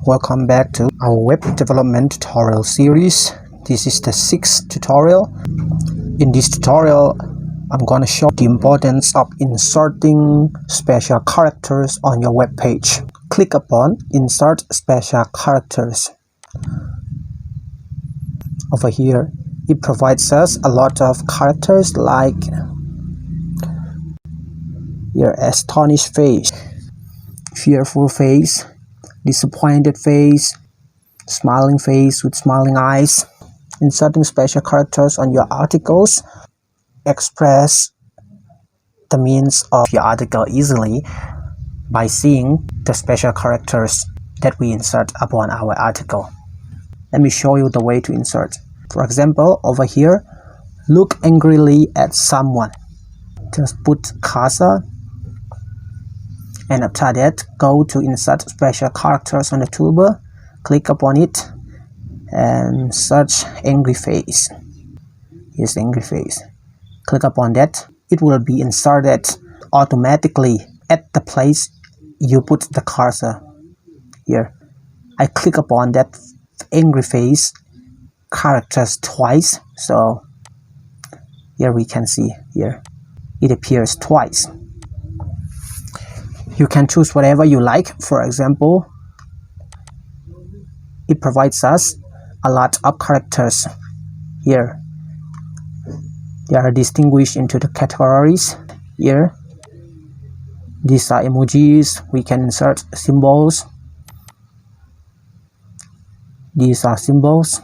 Welcome back to our web development tutorial series. This is the 6th tutorial. In this tutorial, I'm going to show the importance of inserting special characters on your web page. Click upon Insert Special Characters. Over here, it provides us a lot of characters like your astonished face, fearful face, disappointed face, smiling face with smiling eyes. Inserting special characters on your articles express the means of your article easily by seeing the special characters that we insert upon our article. Let me show you the way to insert. For example, over here, look angrily at someone. Just put cursor, and after that, go to insert special characters on the toolbar, click upon it, and search angry face. Here's angry face. Click upon that. It will be inserted automatically at the place you put the cursor. Here, I click upon that angry face characters twice, so here we can see here it appears twice. You can choose whatever you like. For example, it provides us a lot of characters. Here they are distinguished into the categories. Here these are emojis. We can insert symbols. These are symbols,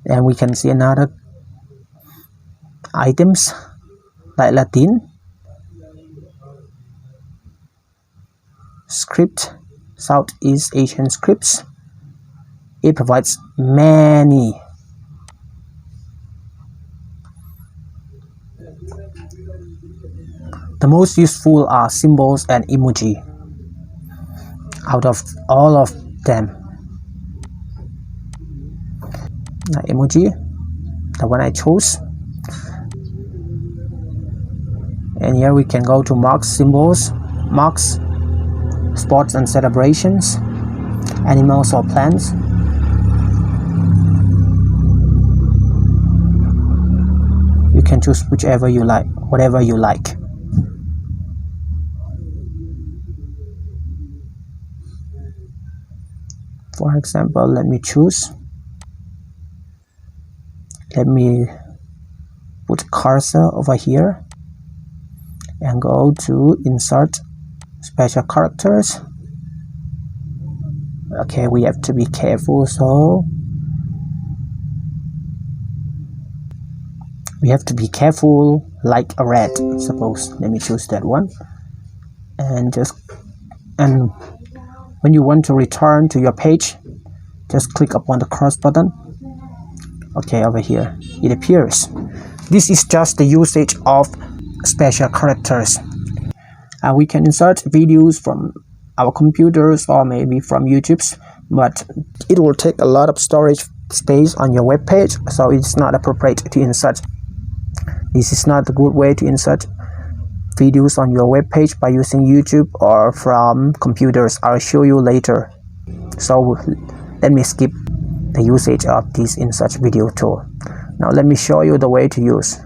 and we can see another items like Latin, script, Southeast Asian scripts. It provides many. The most useful are symbols and emoji. Out of all of them, the emoji, the one I chose. And here we can go to marks, symbols, marks, sports and celebrations, animals or plants. You can choose whichever you like, whatever you like. For example, let me choose. Let me put cursor over here and go to insert special characters. Okay, we have to be careful, so we have to be careful like a rat. Suppose, let me choose that one, and when you want to return to your page, just click upon the cross button. Okay, over here it appears. This is just the usage of special characters. We can insert videos from our computers or maybe from YouTube's, but it will take a lot of storage space on your web page, so it's not appropriate to insert. This is not a good way to insert videos on your web page by using YouTube or from computers. I'll show you later. So let me skip the usage of this insert video tool. Now let me show you the way to use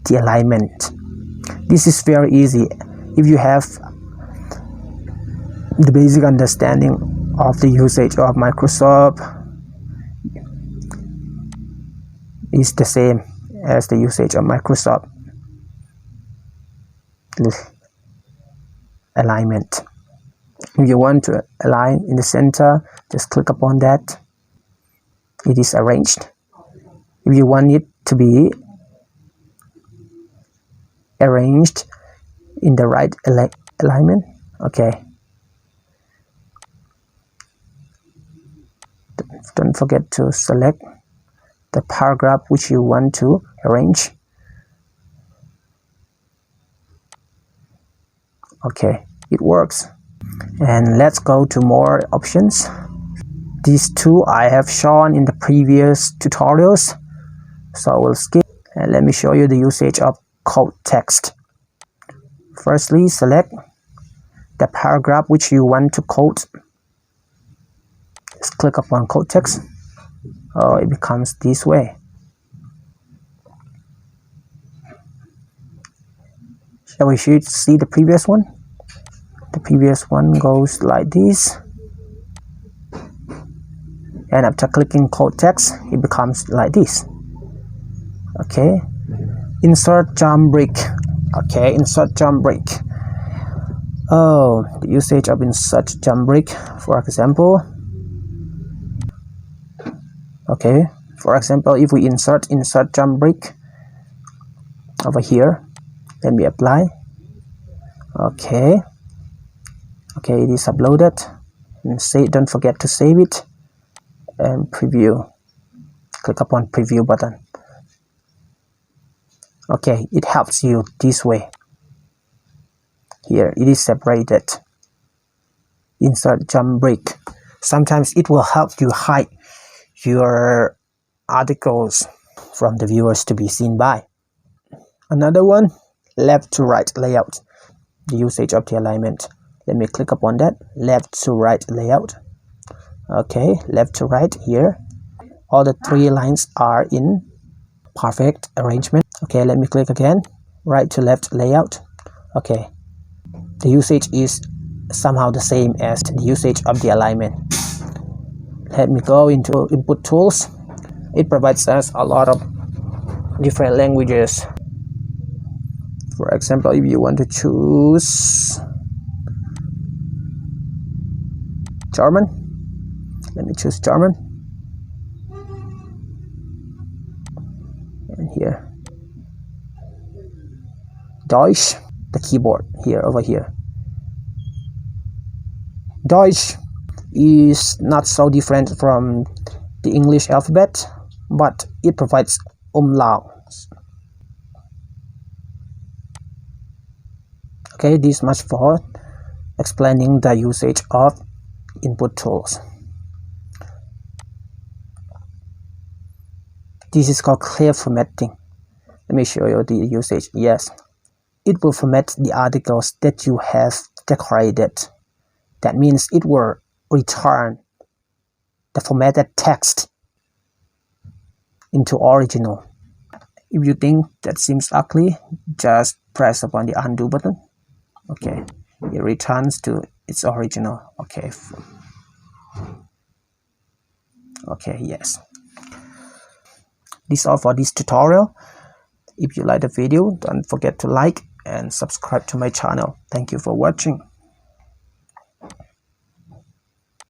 the alignment. This is very easy. If you have the basic understanding of the usage of Microsoft, it's the same as the usage of Microsoft alignment. If you want to align in the center, just click upon that. It is arranged. If you want it to be arranged in the right alignment, okay, don't forget to select the paragraph which you want to arrange. Okay, it works. And let's go to more options. These two I have shown in the previous tutorials, so we'll skip, and let me show you the usage of quote text. Firstly, select the paragraph which you want to quote. Just click upon quote text. Oh, it becomes this way. Shall we see the previous one? The previous one goes like this. And after clicking quote text, it becomes like this. Okay. Insert jump break. Okay, insert jump break. Oh, the usage of insert jump break, for example. Okay, for example, if we insert jump break over here, let me apply. Okay, it is uploaded. And don't forget to save it and preview. Click upon preview button. Okay, it helps you this way. Here it is separated. Insert jump break. Sometimes it will help you hide your articles from the viewers to be seen by. Another one, left to right layout. The usage of the alignment. Let me click upon that. Left to right layout. Okay, left to right here. All the 3 lines are in perfect arrangement. Okay, let me click again. Right to left layout. Okay, the usage is somehow the same as the usage of the alignment. Let me go into input tools. It provides us a lot of different languages. For example, if you want to choose German, let me choose German. And here, Deutsch, the keyboard here, over here. Deutsch is not so different from the English alphabet, but it provides umlauts. Okay, this much for explaining the usage of input tools. This is called clear formatting. Let me show you the usage. Yes, it will format the articles that you have decorated. That means it will return the formatted text into original. If you think that seems ugly, just press upon the undo button. Okay, it returns to its original. Okay, yes. This is all for this tutorial. If you like the video, don't forget to like and subscribe to my channel. Thank you for watching.